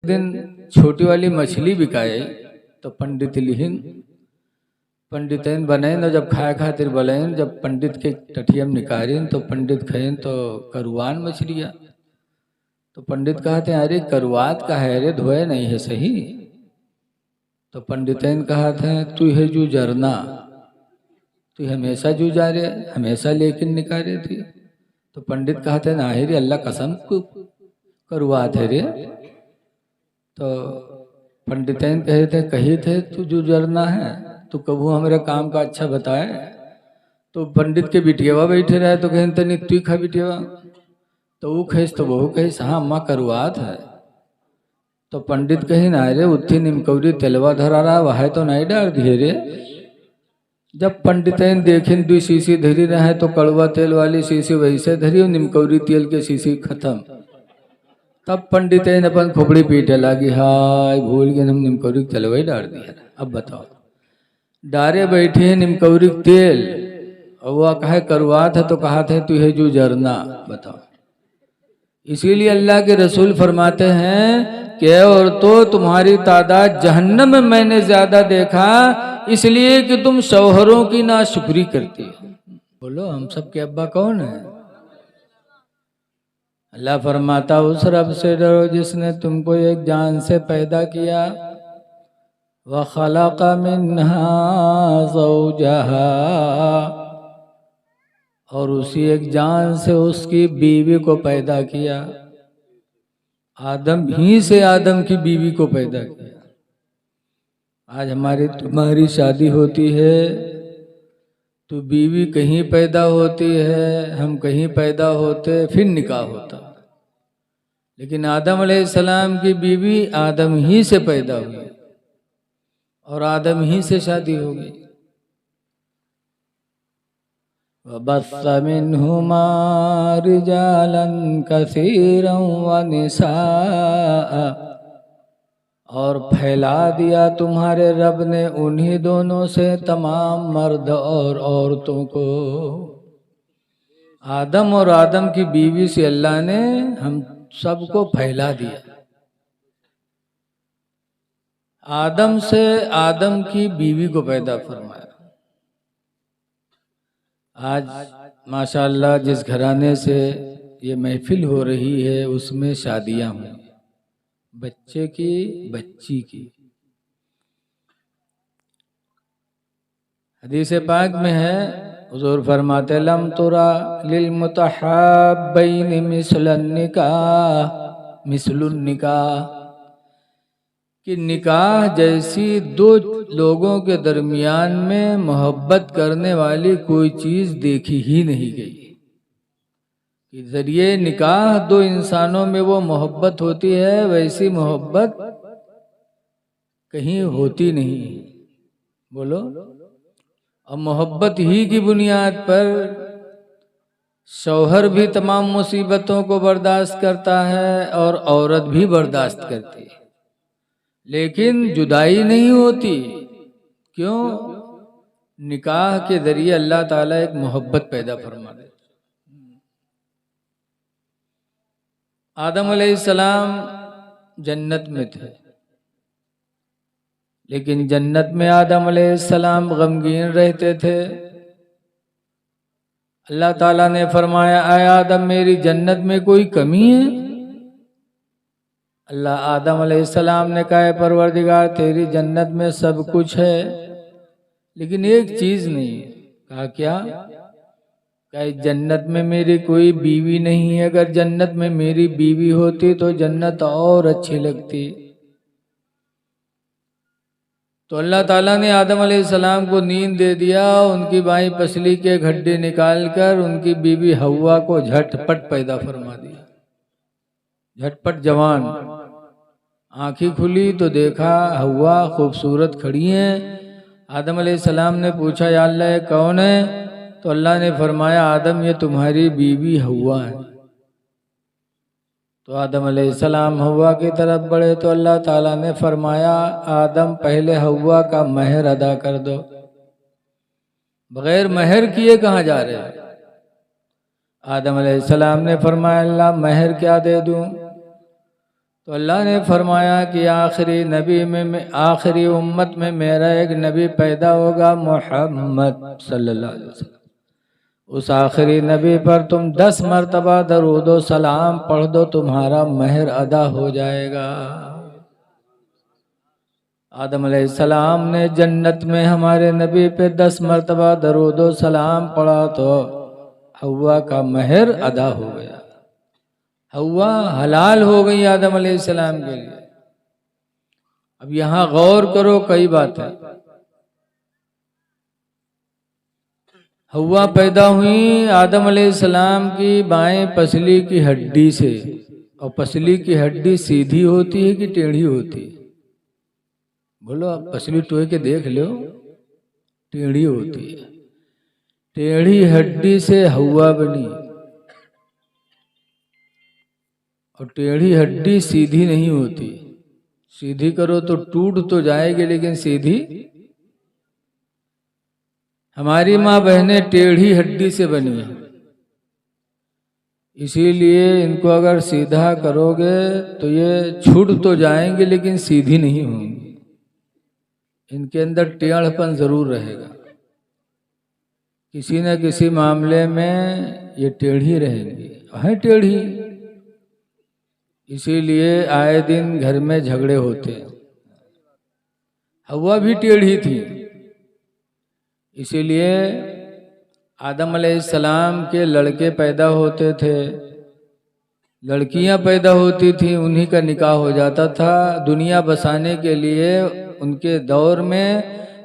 दिन छोटी वाली मछली बिकाई तो पंडित लिहिन पंडितन बनेन और जब खाए खातिर बोलेन, जब पंडित के टठियम निकारिन तो पंडित खाइन तो करुआन मछलियाँ। तो पंडित कहते हैं अरे करुआत का है रे, धोए नहीं है सही। तो पंडितन कहते हैं तू है जू जरना, तू हमेशा जू जा रे, हमेशा लेकिन निकारे थी। तो पंडित कहते हैं ना रे अल्लाह कसम को करुआत है रे। तो पंडितन कहे थे कही थे तू जू जरना है, तो कबू हमारे काम का अच्छा बताए। तो पंडित के बिटियावा बैठे रहे तो कहें तनी तू खा बिटियावा, तो वो कहिस तो बहू कहिस हाँ अम्मा करुआत है। तो पंडित कही ना रे उत्थी निमकौरी तेलवा धरा रहा वह तो नहीं डाल दिए रे। जब पंडितन देखें दू शीशी धरी रहे तो कड़वा तेल वाली शीशी वैसे धरी और निमकौरी तेल के शीशी खत्म। तब पंडितन अपन खोपड़ी पीटे लगी, हाय भूल गए हम निमकौरी तेलवा ही डाल दिया। अब बताओ डारे बैठे हैं निमकौरी तेल और वह कहे करुआत है तो कहा थे तू है जू जरना। बताओ इसीलिए अल्लाह के रसूल फरमाते हैं कि और तो तुम्हारी तादाद जहन्नम में मैंने ज्यादा देखा इसलिए कि तुम शौहरों की नाशुक्री करती हो। बोलो हम सब के अब्बा कौन है? अल्लाह फरमाता उस रब से डरो जिसने तुमको एक जान से पैदा किया, व खलक़ मिन्हा ज़ौजहा, और उसी एक जान से उसकी बीवी को पैदा किया। आदम ही से आदम की बीवी को पैदा किया। आज हमारी तुम्हारी शादी होती है तो बीवी कहीं पैदा होती है, हम कहीं पैदा होते, फिर निकाह होता। लेकिन आदम अलैहिस्सलाम की बीवी आदम ही से पैदा हुई और आदम ही से शादी होगी। वबस्स मिन्हुमा रिजालन कसीरन व निसाअ, और फैला दिया तुम्हारे रब ने उन्हीं दोनों से तमाम मर्द और औरतों को। आदम और आदम की बीवी से अल्लाह ने हम सबको फैला दिया। आदम से आदम की बीवी को पैदा फरमाया। आज माशाअल्लाह जिस घराने से ये महफिल हो रही है उसमें शादियां हुई, बच्चे की बच्ची की। हदीस पाक में है हुजूर फरमाते लम तुरा लिल मुतहब्बैन मिसलन निकाह, कि निकाह जैसी दो लोगों के दरमियान में मोहब्बत करने वाली कोई चीज देखी ही नहीं गई। कि जरिए निकाह दो इंसानों में वो मोहब्बत होती है, वैसी मोहब्बत कहीं होती नहीं। बोलो, और मोहब्बत ही की बुनियाद पर शौहर भी तमाम मुसीबतों को बर्दाश्त करता है और औरत भी बर्दाश्त करती है, लेकिन जुदाई नहीं होती। क्यों? निकाह के जरिए अल्लाह ताला एक मोहब्बत पैदा फरमा देता। आदम अलैहिस्सलाम जन्नत में थे, लेकिन जन्नत में आदम अलैहिस्सलाम गमगीन रहते थे। अल्लाह ताला ने फरमाया आए आदम मेरी जन्नत में कोई कमी है? अल्लाह आदम अलैहिस्सलाम ने कहा परवरदिगार तेरी जन्नत में सब कुछ है लेकिन एक चीज नहीं है। कहा क्या? कहा जन्नत में मेरी कोई बीवी नहीं है, अगर जन्नत में मेरी बीवी होती तो जन्नत और अच्छी लगती। तो अल्लाह ताला ने आदम अलैहिस्सलाम को नींद दे दिया, उनकी बाईं पसली के गड्ढे निकालकर उनकी बीवी हव्वा को झटपट पैदा फरमा दिया। झटपट जवान, आंखें खुली तो देखा हव्वा खूबसूरत खड़ी हैं। आदम अलैहिस्सलाम ने पूछा या अल्लाह कौन है? तो अल्लाह ने फरमाया आदम ये तुम्हारी बीवी हव्वा है। तो आदम अलैहिस्सलाम हव्वा की तरफ बढ़े तो अल्लाह ताला ने फरमाया आदम पहले हव्वा का महर अदा कर दो। बगैर महर किए कहाँ जा रहे हो? आदम अलैहिस्सलाम ने फरमाया अल्लाह महर क्या दे दूं? तो अल्लाह ने फरमाया कि आखिरी नबी में आखिरी उम्मत में मेरा एक नबी पैदा होगा, मोहम्मद सल्लल्लाहु अलैहि वसल्लम। उस आखिरी नबी पर तुम 10 मरतबा दरूद व सलाम पढ़ दो, तुम्हारा महर अदा हो जाएगा। आदम अलैहिस्सलाम ने जन्नत में हमारे नबी पे 10 मरतबा दरूद व सलाम पढ़ा तो हव्वा का महर अदा हो गया, हव्वा हलाल हो गई आदम अलैहिस्सलाम के लिए। अब यहां गौर करो, कई बातें। हव्वा पैदा हुई आदम अलैहिस्सलाम की बाएं पसली की हड्डी से, और पसली की हड्डी सीधी होती है कि टेढ़ी होती है? बोलो, आप पसली टोए के देख लो, टेढ़ी होती है। टेढ़ी हड्डी से हव्वा बनी, और टेढ़ी हड्डी सीधी नहीं होती। सीधी करो तो टूट तो जाएगी, लेकिन सीधी। हमारी माँ बहनें टेढ़ी हड्डी से बनी है, इसीलिए इनको अगर सीधा करोगे तो ये छूट तो जाएंगे, लेकिन सीधी नहीं होंगी। इनके अंदर टेढ़पन जरूर रहेगा, किसी न किसी मामले में ये टेढ़ी रहेंगी, है टेढ़ी। इसीलिए आए दिन घर में झगड़े होते। हव्वा भी टेढ़ी थी, इसीलिए आदम अलैहिस्सलाम के लड़के पैदा होते थे, लड़कियां पैदा होती थी, उन्हीं का निकाह हो जाता था। दुनिया बसाने के लिए उनके दौर में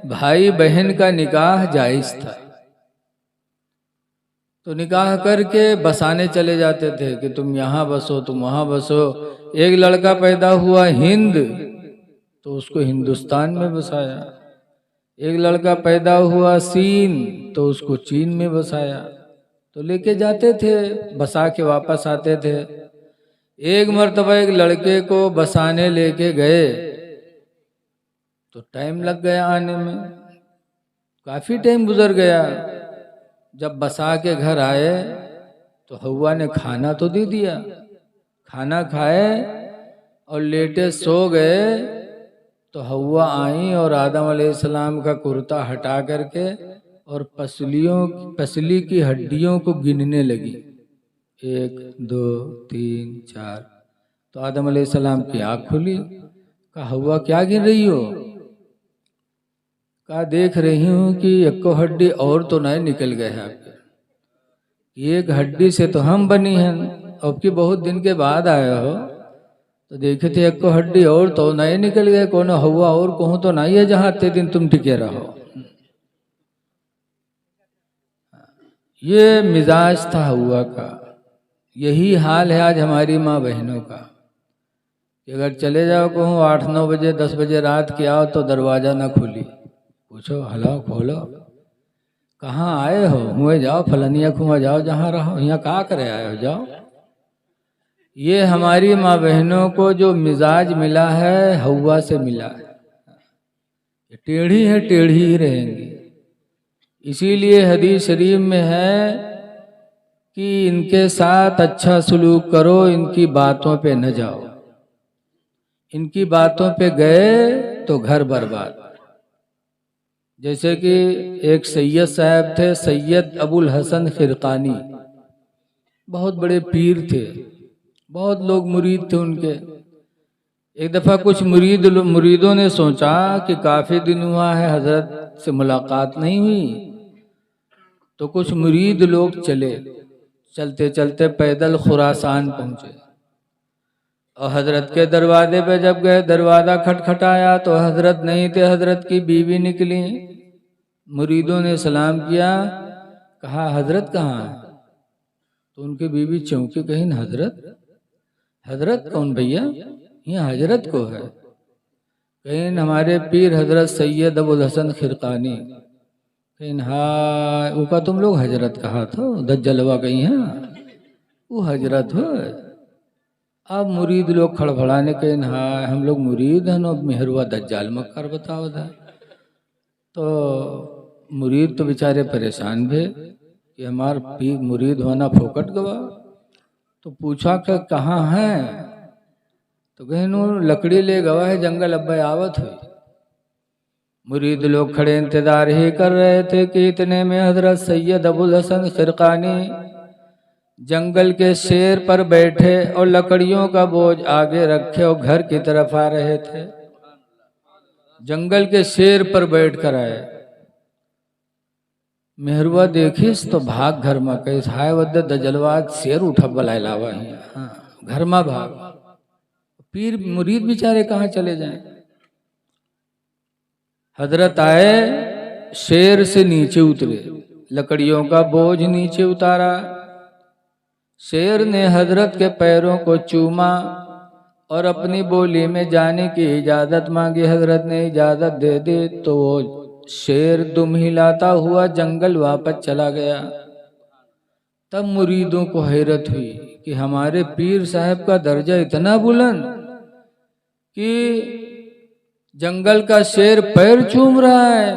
भाई बहन का निकाह जायज था, तो निकाह करके बसाने चले जाते थे कि तुम यहाँ बसो, तुम वहाँ बसो। एक लड़का पैदा हुआ हिंद, तो उसको हिंदुस्तान में बसाया। एक लड़का पैदा हुआ सीन, तो उसको चीन में बसाया। तो लेके जाते थे, बसा के वापस आते थे। एक मर्तबा एक लड़के को बसाने लेके गए तो टाइम लग गया आने में, काफी टाइम गुजर गया। जब बसा के घर आए तो हव्वा ने खाना तो दे दिया, खाना खाए और लेटे सो गए। तो हव्वा आई और आदम अलैहिस्सलाम का कुर्ता हटा करके और पसली की हड्डियों को गिनने लगी, 1 2 3 4। तो आदम अलैहिस्सलाम की आँख खुली। कहा, हव्वा क्या गिन रही हो? कहा, देख रही हूँ कि एक हड्डी और तो नहीं निकल गए है आपके, एक हड्डी से तो हम बनी हैं, अब की बहुत दिन के बाद आए हो, तो देखे थे एक हड्डी और तो नहीं निकल गए। कौन हव्वा और कहूँ तो नहीं है जहाँ इतने दिन तुम टिके रहो। ये मिजाज था हव्वा का। यही हाल है आज हमारी माँ बहनों का, कि अगर चले जाओ कहूँ 8 9 बजे 10 बजे रात के आओ तो दरवाजा ना खुली, पूछो हलाओ खोलो, कहाँ आए हो? मुँह जाओ फलनिया खुआ जाओ, जहाँ रहो, यहाँ कहाँ करे आए हो, जाओ। ये हमारी माँ बहनों को जो मिजाज मिला है हव्वा से मिला है। टेढ़ी है, टेढ़ी ही रहेंगी। इसीलिए हदीस शरीफ में है कि इनके साथ अच्छा सलूक करो, इनकी बातों पे न जाओ। इनकी बातों पे गए तो घर बर्बाद। जैसे कि एक सैयद साहब थे, सैयद अबुल हसन खिरकानी, बहुत बड़े पीर थे, बहुत लोग मुरीद थे उनके। एक दफ़ा कुछ मुरीदों ने सोचा कि काफ़ी दिन हुआ है हजरत से मुलाकात नहीं हुई, तो कुछ मुरीद लोग चलते चलते पैदल खुरासान पहुँचे और हजरत के दरवाजे पे जब गए, दरवाज़ा खटखटाया तो हजरत नहीं थे, हजरत की बीवी निकली। मुरीदों ने सलाम किया, कहा हजरत कहाँ है? तो उनकी बीवी चौंकी, कहीं हजरत? हजरत कौन भैया? यहाँ हजरत को है। कहीं हमारे पीर हजरत सैयद अबुल हसन खिरकानी। कहीं हाँ, उका तुम लोग हजरत कहा था, दज्जलवा कहीं है वो हजरत हो। अब मुरीद लोग खड़बड़ाने के, हाँ हम लोग मुरीद हैं, मेहरुआ दज्जाल मक्कर बताओ था। तो मुरीद तो बेचारे परेशान थे कि हमार पीर मुरीद होना फोकट गवा। तो पूछा कि कहाँ हैं? तो कहनू लकड़ी ले गवा है जंगल अब्बे आवत हुई। मुरीद लोग खड़े इंतजार ही कर रहे थे कि इतने में हजरत सैयद अबुल हसन शिरकानी जंगल के शेर पर बैठे और लकड़ियों का बोझ आगे रखे और घर की तरफ आ रहे थे। जंगल के शेर पर बैठ कर आए। मेहरुआ देखिस तो भाग घर में कैस हाय वद दजलवाद शेर उठा बलाय लावा है। हाँ, घर में भाग। पीर मुरीद बेचारे कहाँ चले जाएं। हजरत आए, शेर से नीचे उतरे, लकड़ियों का बोझ नीचे उतारा। शेर ने हजरत के पैरों को चूमा और अपनी बोली में जाने की इजाजत मांगी। हजरत ने इजाजत दे दी तो वो शेर दुम हिलाता हुआ जंगल वापस चला गया। तब मुरीदों को हैरत हुई कि हमारे पीर साहब का दर्जा इतना बुलंद कि जंगल का शेर पैर चूम रहा है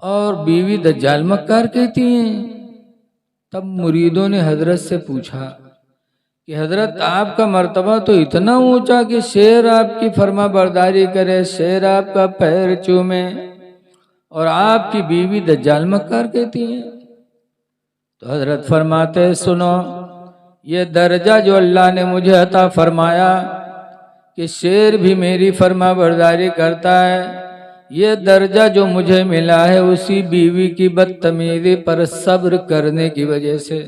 और बीवी दज्जाल मक्कार कहती हैं। तब मुरीदों ने हजरत से पूछा कि हजरत आपका मर्तबा तो इतना ऊंचा कि शेर आपकी फर्मा बरदारी करे, शेर आपका पैर चूमे और आपकी बीवी दज्जाल मक्कार कहती हैं। तो हजरत फरमाते सुनो, ये दर्जा जो अल्लाह ने मुझे अता फरमाया कि शेर भी मेरी फर्मा बरदारी करता है, ये दर्जा जो मुझे मिला है उसी बीवी की बदतमीजी पर सब्र करने की वजह से।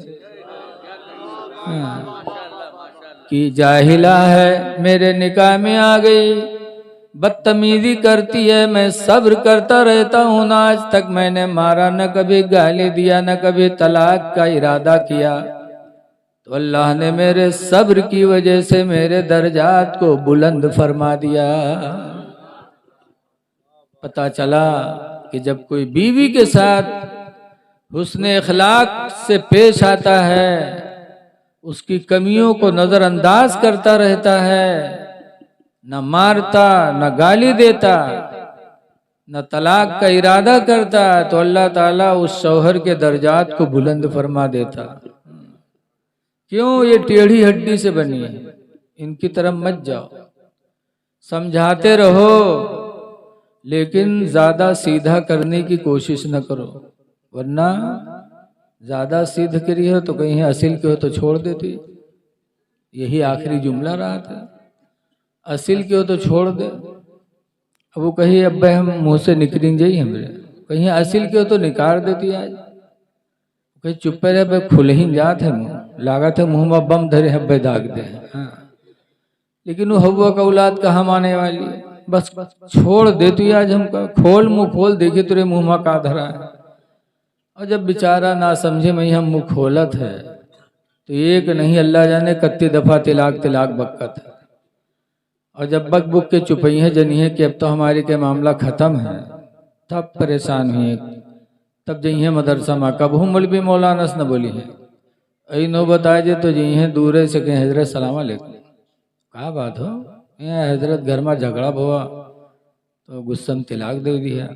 कि जाहिला है मेरे निकाह में आ गई, बदतमीजी करती है, मैं सब्र करता रहता हूँ ना आज तक मैंने मारा, न कभी गाली दिया, न कभी तलाक का इरादा किया। तो अल्लाह ने मेरे सब्र की वजह से मेरे दर्जात को बुलंद फरमा दिया। पता चला कि जब कोई बीवी के साथ हुस्न अखलाक से पेश आता है, उसकी कमियों को नजरअंदाज करता रहता है, न मारता न गाली देता न तलाक का इरादा करता, तो अल्लाह ताला उस शौहर के दर्जात को बुलंद फरमा देता। क्यों? ये टेढ़ी हड्डी से बनी है, इनकी तरफ मत जाओ, समझाते रहो लेकिन ज्यादा सीधा करने की कोशिश न करो, वरना ज्यादा सीध करी हो तो कहीं असिल के हो तो छोड़ देती। यही आखिरी जुमला रहा था, असिल के हो तो छोड़ दे। अब वो कही अब हम मुंह से निकलें जाइए हमरे, कहीं असिल के हो तो निकाल देती। आज कहीं चुप रहे भाई, खुले ही जात है मुँह, लागत है मुंह में बम धरे हब्बे दाग दे। हाँ, लेकिन वो हवा का औलाद कहाँ माने वाली, बस छोड़ दे तू। आज हमका खोल मुंह खोल, देखे तुरे मुंह में का धरा है। और जब बेचारा ना समझे मैं हम मुंह खोलत है तो एक नहीं अल्लाह जाने कत्ती दफा तिलाक तिलाक बक्कत है। और जब बक बुक के चुपई है जनी है कि अब तो हमारी के मामला खत्म है, तब परेशान हुई। तब जही है मदरसा माँ कब हूँ मौलवी मौलानस न बोली है, अई नो बताए जे तो जही है दूर से कहें हजरत सलाम अलैकुम, का बात हो यहाँ हजरत घर में झगड़ा हुआ तो गुस्सम तिलाक दे दिया।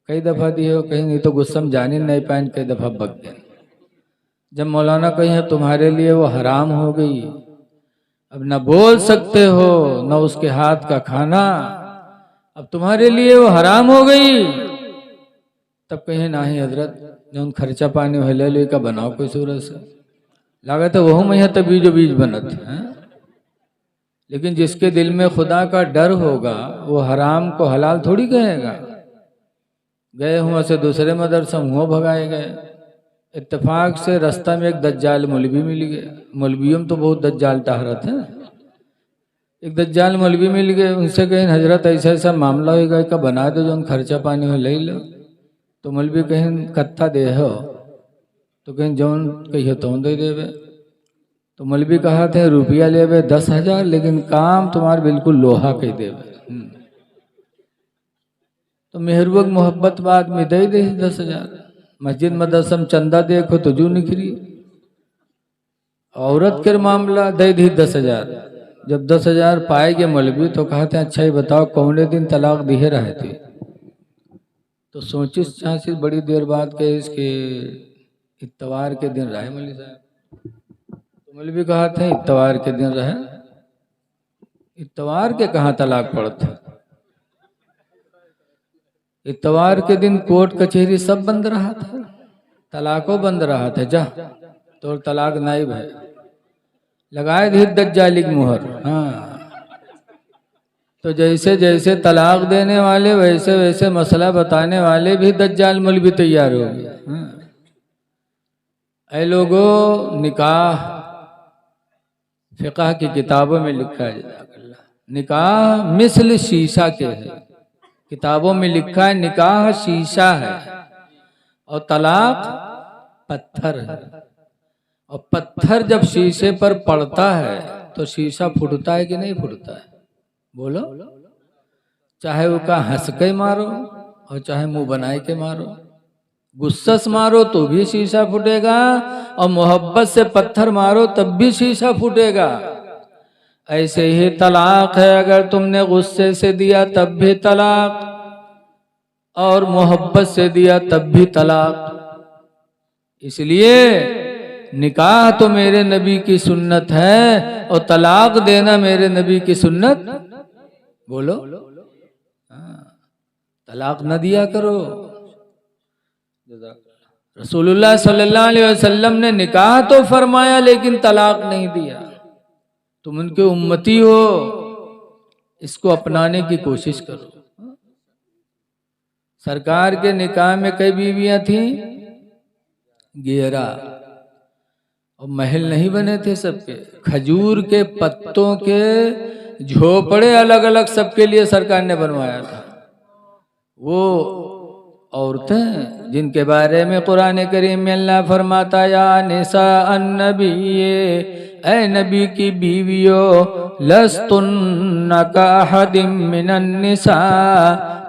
कई दफ़ा दिए हो, कहीं नहीं तो गुस्सम जानी नहीं पाए, कई दफ़ा बक गए। जब मौलाना कहीं तुम्हारे लिए वो हराम हो गई, अब न बोल सकते हो न उसके हाथ का खाना, अब तुम्हारे लिए वो हराम हो गई, तब कहीं ना ही हजरत जो खर्चा पानी हो ले का बनाओ कोई सूरत से, लागत है वह मैं तब बीजो बीज बनत है। लेकिन जिसके दिल में खुदा का डर होगा वो हराम को हलाल थोड़ी कहेगा। गए हुआ से दूसरे मदरसा हुआ भगाए गए, इत्तेफाक से रास्ता में एक दज्जाल मौलवी मिल गए। मौलवियों में तो बहुत दज्जाल टहरत है। एक दज्जाल मौलवी मिल गए, उनसे कहें हजरत ऐसा ऐसा मामला होगा का बना दो जो खर्चा पानी हो ले लो। तो मौलवी कहें कत्था दे हो, तो कहें जौन कहिए तो दे देवे। तो मौलवी कहा थे रुपया लेवे 10,000, लेकिन काम तुम्हारे बिल्कुल लोहा कह देवे। तो मेहरबक मोहब्बत बाद में दे 10,000। मस्जिद मदरसम चंदा देखो तो जू निकली। औरत के मामला दे दी 10,000। जब 10,000 पाएगे मौलवी तो कहते हैं अच्छा ही बताओ कौने दिन तलाक दिए रहे थे। तो सोचिस चांसिस बड़ी देर बाद के इसके इतवार के दिन रहे मौलवी साहब। तो मौलवी कहा थे इतवार के दिन रहे। इतवार के कहाँ तलाक पड़ता? इतवार के दिन कोर्ट कचहरी सब बंद रहा था, तलाको बंद रहा था। जा तो तलाक नाइब है, लगाए दी दज्जाली की मुहर। हाँ, तो जैसे जैसे तलाक देने वाले वैसे वैसे मसला बताने वाले भी दज्जाल मौलवी तैयार हो गए। हाँ। ऐ लोगों, निकाह फिक़ह की किताबों में लिखा है, निकाह मिसल शीशा के है। किताबों में लिखा है निकाह शीशा है और तलाक पत्थर है। और पत्थर जब शीशे पर पड़ता है तो शीशा फूटता है कि नहीं फूटता है? बोलो। चाहे वो का हंस के मारो और चाहे मुंह बनाए के मारो, गुस्सा से मारो तो भी शीशा फूटेगा, और मोहब्बत से पत्थर मारो तब भी शीशा फूटेगा। ऐसे ही तलाक है, अगर तुमने गुस्से से दिया तब भी तलाक, और मोहब्बत से दिया तब भी तलाक। इसलिए निकाह तो मेरे नबी की सुन्नत है और तलाक देना मेरे नबी की सुन्नत। बोलो। तलाक न दिया करो। रसूलुल्लाह सल्लल्लाहु अलैहि वसल्लम ने निकाह तो फरमाया लेकिन तलाक नहीं दिया। तुम उनके उम्मती हो, इसको अपनाने की कोशिश करो। सरकार के निकाह में कई बीवियां थी? 11। और महल नहीं बने थे सबके, खजूर के पत्तों के झोपड़े अलग अलग सबके लिए सरकार ने बनवाया था। वो औरतें जिनके बारे में कुरान करीम में अल्लाह फरमाता, या निसा अन्नबी, ऐ नबी की बीवियों, लस्तुन्ना का अहदिम मिनन निसा,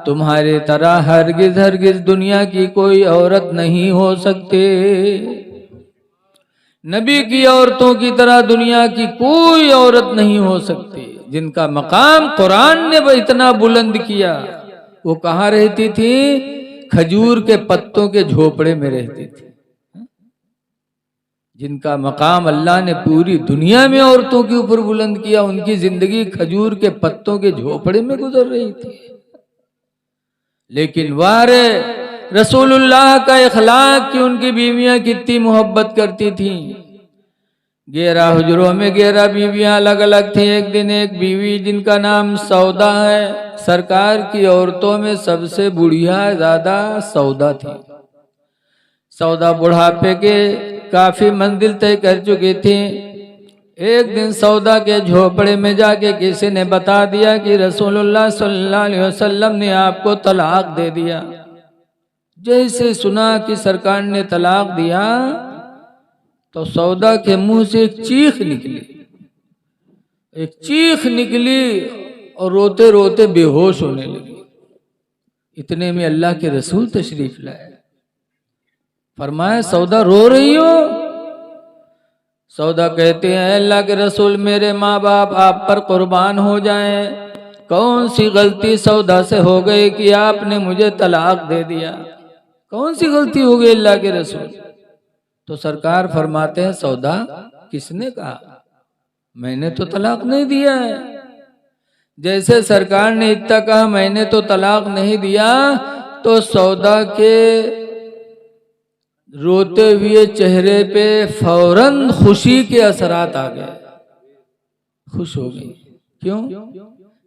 तुम्हारे तरह हरगिज हरगिज दुनिया की कोई औरत नहीं हो सकती। नबी की औरतों की तरह दुनिया की कोई औरत नहीं हो सकती। जिनका मकाम कुरान ने इतना बुलंद किया, वो कहाँ रहती थी? खजूर के पत्तों के झोपड़े में रहती थी। जिनका मकाम अल्लाह ने पूरी दुनिया में औरतों के ऊपर बुलंद किया, उनकी जिंदगी खजूर के पत्तों के झोपड़े में गुजर रही थी। लेकिन वारे रसूलुल्लाह का इखलाक कि उनकी बीवियां कितनी मोहब्बत करती थीं। 11 हुजरों में 11 बीवियां अलग अलग थी। एक दिन एक बीवी जिनका नाम सौदा है, सरकार की औरतों में सबसे बुढ़िया ज्यादा सौदा थी। सौदा बुढ़ापे के काफी मंजिल तय कर चुकी थी। एक दिन सौदा के झोपड़े में जाके किसी ने बता दिया कि रसूलुल्लाह सल्लल्लाहु अलैहि वसल्लम ने आपको तलाक दे दिया। जैसे सुना कि सरकार ने तलाक दिया तो सौदा के मुंह से एक चीख निकली और रोते रोते बेहोश होने लगी। इतने में अल्लाह के रसूल तशरीफ लाए। फरमाया, सौदा रो रही हो? सौदा कहते हैं, अल्लाह के रसूल, मेरे माँ बाप आप पर कुर्बान हो जाएं। कौन सी गलती सौदा से हो गई कि आपने मुझे तलाक दे दिया? कौन सी गलती हो गई अल्लाह के रसूल? तो सरकार फरमाते हैं, सौदा किसने कहा? मैंने तो तलाक नहीं दिया है। जैसे सरकार ने इतना कहा मैंने तो तलाक नहीं दिया, तो सौदा के रोते हुए चेहरे पे फौरन खुशी के असरात आ गए। खुश हो गई। क्यों?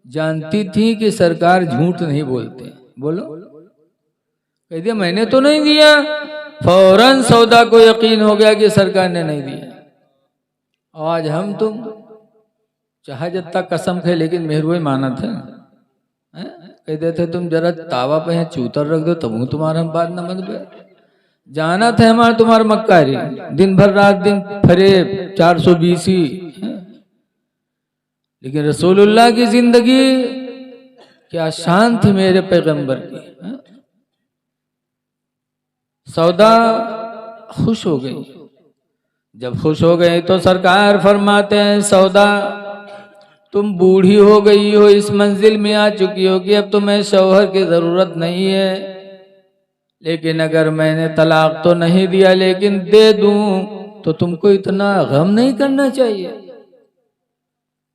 जानती थी कि सरकार झूठ नहीं बोलते। बोलो। कह दिया मैंने तो नहीं दिया। फौरन सौदा को यकीन हो गया कि सरकार ने नहीं दिया। आज हम तुम चाहे जत्ता कसम थे लेकिन मेहरुए माना था। कह देते तुम जरा तावा पे चूतर रख दो तब तुम्हारा हम बात न मन पे जाना था हमारा तुम्हारा मक्कारी। दिन भर रात दिन फरेब 420। लेकिन रसूलुल्लाह की जिंदगी क्या शान थी मेरे पैगंबर की। सौदा खुश हो गई। जब खुश हो गई तो सरकार फरमाते हैं, सौदा तुम बूढ़ी हो गई हो, इस मंजिल में आ चुकी हो कि अब तुम्हें शौहर की जरूरत नहीं है। लेकिन अगर मैंने तलाक तो नहीं दिया लेकिन दे दूं तो तुमको इतना गम नहीं करना चाहिए।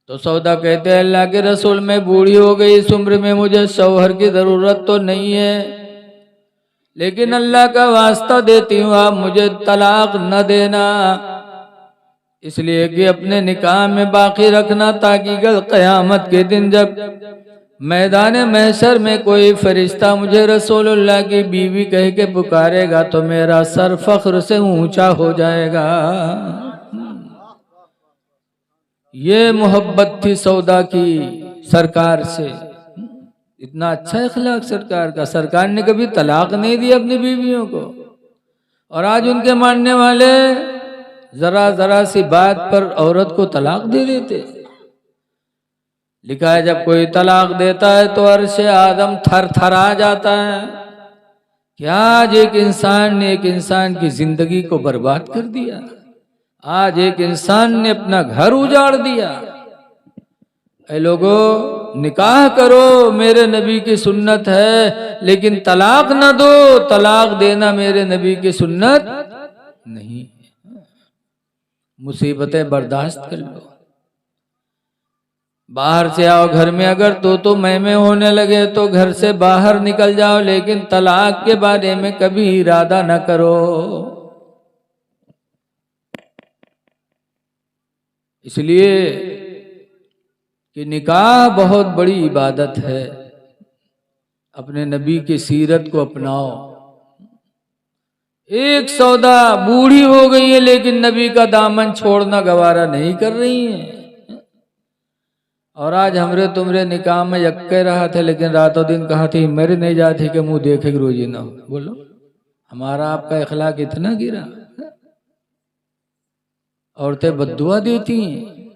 तो सौदा कहते हैं अल्लाह के रसूल, मैं बूढ़ी हो गई, इस उम्र में मुझे शौहर की जरूरत तो नहीं है, लेकिन अल्लाह का वास्ता देती हूँ आप मुझे तलाक न देना, इसलिए कि अपने निकाह में बाकी रखना, ताकि कल क़यामत के दिन जब मैदान महशर में कोई फरिश्ता मुझे रसूलुल्लाह की बीवी कह के पुकारेगा तो मेरा सर फख्र से ऊंचा हो जाएगा। ये मोहब्बत थी सौदा की सरकार से, इतना अच्छा इखलाक सरकार का। सरकार ने कभी तलाक नहीं दी अपनी बीवियों को, और आज उनके मानने वाले जरा जरा सी बात पर औरत को तलाक दे देते। लिखा है जब कोई तलाक देता है तो अर्श आदम थर थरा जाता है। क्या आज एक इंसान ने एक इंसान की जिंदगी को बर्बाद कर दिया, आज एक इंसान ने अपना घर उजाड़ दिया। ऐ लोगों, निकाह करो, मेरे नबी की सुन्नत है, लेकिन तलाक ना दो, तलाक देना मेरे नबी की सुन्नत नहीं। मुसीबतें बर्दाश्त कर लो, बाहर से आओ, घर में अगर तो मैं होने लगे तो घर से बाहर निकल जाओ, लेकिन तलाक के बारे में कभी इरादा न करो। इसलिए कि निकाह बहुत बड़ी इबादत है, अपने नबी की सीरत को अपनाओ। एक सौदा बूढ़ी हो गई है लेकिन नबी का दामन छोड़ना गवारा नहीं कर रही है। और आज हमरे तुमरे निकाह में यक्के रहा थे, लेकिन रातों दिन कहा थी मेरे नहीं जाती कि मुंह देखे रोजी ना हो। बोलो, हमारा आपका इखलाक इतना गिरा। औरतें बद्दुआ देती हैं,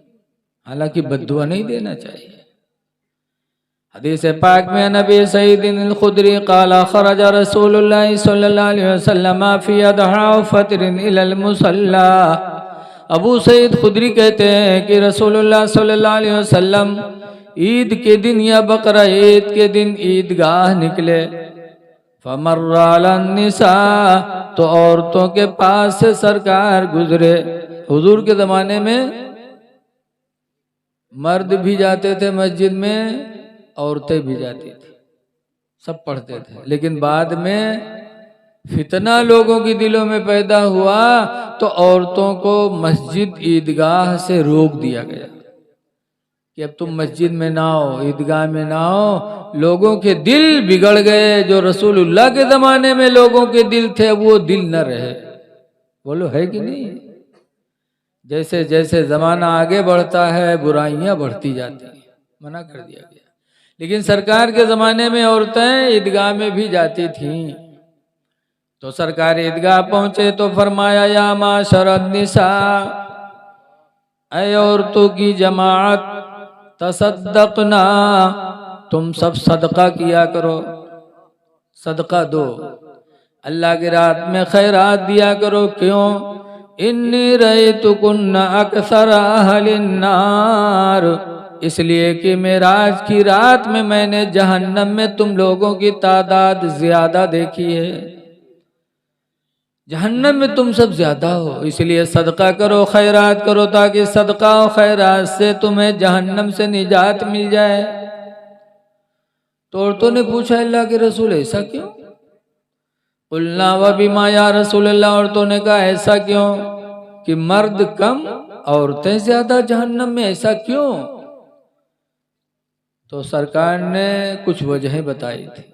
हालांकि बद्दुआ नहीं देना चाहिए। हदीस पाक में नबी सईदिन खुदरी क़ाला खरज रसूलुल्लाह सल्लल्लाहु अलैहि वसल्लम फी अदहा फतरिन इलल मुसल्ला। अबू सईद खुदरी कहते हैं कि रसूलुल्लाह सल्लल्लाहु अलैहि वसल्लम ईद के दिन या बकरा ईद के दिन ईदगाह निकले। फमर्रा अलन निसा, तो औरतों के पास से सरकार गुजरे। हुजूर के ज़माने में मर्द भी जाते थे मस्जिद में, औरतें भी जाती थी, सब पढ़ते थे। लेकिन बाद में फितना लोगों के दिलों में पैदा हुआ तो औरतों को मस्जिद ईदगाह से रोक दिया गया कि अब तुम मस्जिद में ना आओ, ईदगाह में ना आओ। लोगों के दिल बिगड़ गए, जो रसूलुल्लाह के ज़माने में लोगों के दिल थे वो दिल न रहे। बोलो है कि नहीं? जैसे जैसे ज़माना आगे बढ़ता है बुराइयां बढ़ती जाती हैं, मना कर दिया गया। लेकिन सरकार के ज़माने में औरतें ईदगाह में भी जाती थीं। तो सरकार ईदगाह पहुंचे तो फरमाया या माशरन निसा, ऐ औरतों की जमात, तसद्दक़ना, तुम सब सदका किया करो, सदका दो, अल्लाह की रात में खैरात दिया करो। क्यों? इन्नी रअयतुकुन्ना अक्सर अहलिन नार, इसलिए कि मेराज की रात में मैंने जहन्नम में तुम लोगों की तादाद ज्यादा देखी है, जहन्नम में तुम सब ज्यादा हो। इसलिए सदका करो, खैरात करो, ताकि सदका और खैरात से तुम्हें जहन्नम से निजात मिल जाए। तो औरतों ने पूछा अल्लाह के रसूल ऐसा क्यों? कुल्ना व बिमा या रसूल अल्लाह, औरतों ने कहा ऐसा क्यों कि मर्द कम औरतें ज्यादा जहन्नम में, ऐसा क्यों? तो सरकार ने कुछ वजहें बताई थी।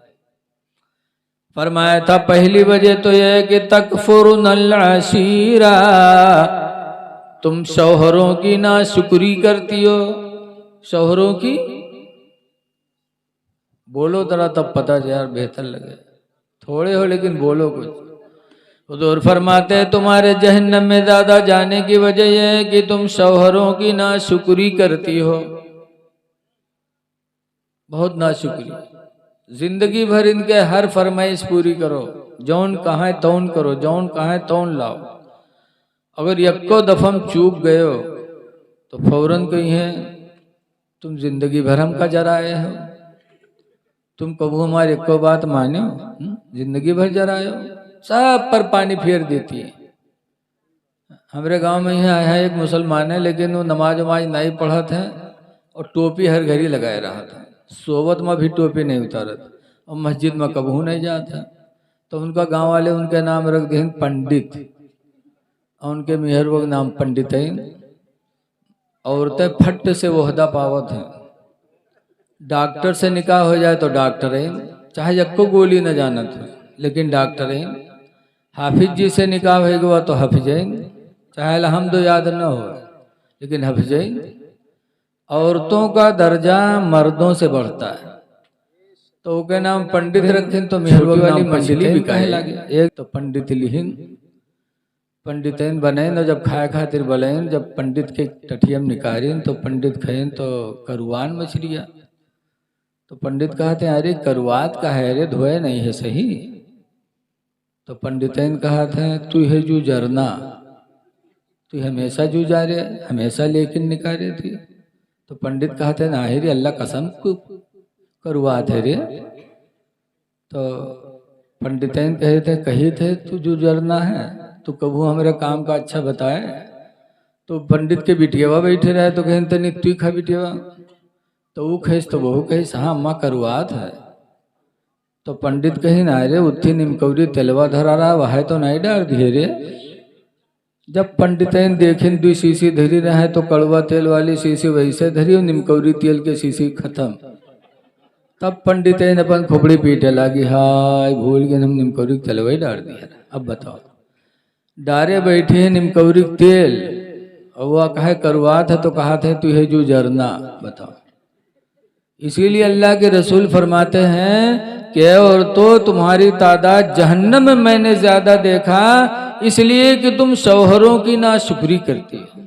फरमाया था पहली वजह तो यह है कि तकफुरुनल अशीरा, तुम शौहरों की नाशुक्री करती हो। शौहरों की, बोलो जरा तब पता यार बेहतर लगे, थोड़े हो लेकिन बोलो कुछ। हुजूर फरमाते हैं तुम्हारे जहन्नम में ज्यादा जाने की वजह यह है कि तुम शौहरों की नाशुक्री करती हो, बहुत नाशुक्री। जिंदगी भर इनके हर फरमाइश पूरी करो, जौन कहाँ तौन करो, जौन कहाँ तौन लाओ। अगर यक्को दफम चूक गए हो तो फौरन कही है तुम जिंदगी भर हम का जराए हो, तुम कबू हमारी एको बात माने हो, जिंदगी भर जराए हो। सब पर पानी फेर देती है। हमारे गांव में यहाँ एक मुसलमान है, लेकिन वो नमाज वमाज नहीं पढ़त है, और टोपी हर घड़ी लगाए रहा था, सोवत में भी टोपी नहीं उतारत और मस्जिद में कबहू नहीं जाता। तो उनका गांव वाले उनके नाम रख दें पंडित, और उनके मेहर वो नाम पंडित है। औरतें फट से ओहदा पावत हैं, डॉक्टर से निकाह हो जाए तो डॉक्टर है, चाहे जक्को गोली न जानत हो लेकिन डॉक्टर है। हाफिज जी से निकाह होगा तो हाफिजैन, चाहे अलहम्द याद न हो लेकिन हाफिजैन। औरतों का दर्जा मर्दों से बढ़ता है, तो के नाम पंडित रखें तो मेहर वाली मछली भी कहे लगे। एक तो पंडित लिहिन पंडितैन बने न जब खाए खातिर बलेन, जब पंडित के टठियम निकारिन तो पंडित खाएं तो करुआन मछलियाँ। तो पंडित कहते हैं अरे करुआत का है रे, धोए नहीं है सही। तो पंडितैन कहते हैं तू है जू जरना, तू हमेशा जू जा रहे, हमेशा लेकिन निकारे थी। तो पंडित कहते हैं नाही रे अल्लाह कसम को करुआत है रे। तो पंडितैन कहे थे कही थे तू जू जरना है, तो कबू हमारे काम का अच्छा बताए। तो पंडित के बिटियावा बैठे रहे तो कहें तनी तू खा बिटियावा, तो वो कहिस तो बहु कहिस हाँ अम्मा करुआत है। तो पंडित कही ना रे उत्थी निमकौरी तेलवा धरा रहा वह तो नहीं डाल दिए रे। जब पंडितैन देखें दू शीशी धरी रहे तो कड़वा तेल वाली शीशी वैसे धरी और निमकौरी तेल के शीशी खत्म। तब पंडितैन अपन खोपड़ी पीटे लगी, हाय भूल गए हम निमकौरी तेलवा ही डाल दिया। अब बताओ डारे बैठे हैं निमकौरी तेल और वह कहे करुआत है तो कहा थे तू है जो जरना। बताओ इसीलिए अल्लाह के रसूल फरमाते हैं कि और तो तुम्हारी तादाद जहन्नम में मैंने ज्यादा देखा इसलिए कि तुम शौहरों की नाशुक्री करती हो।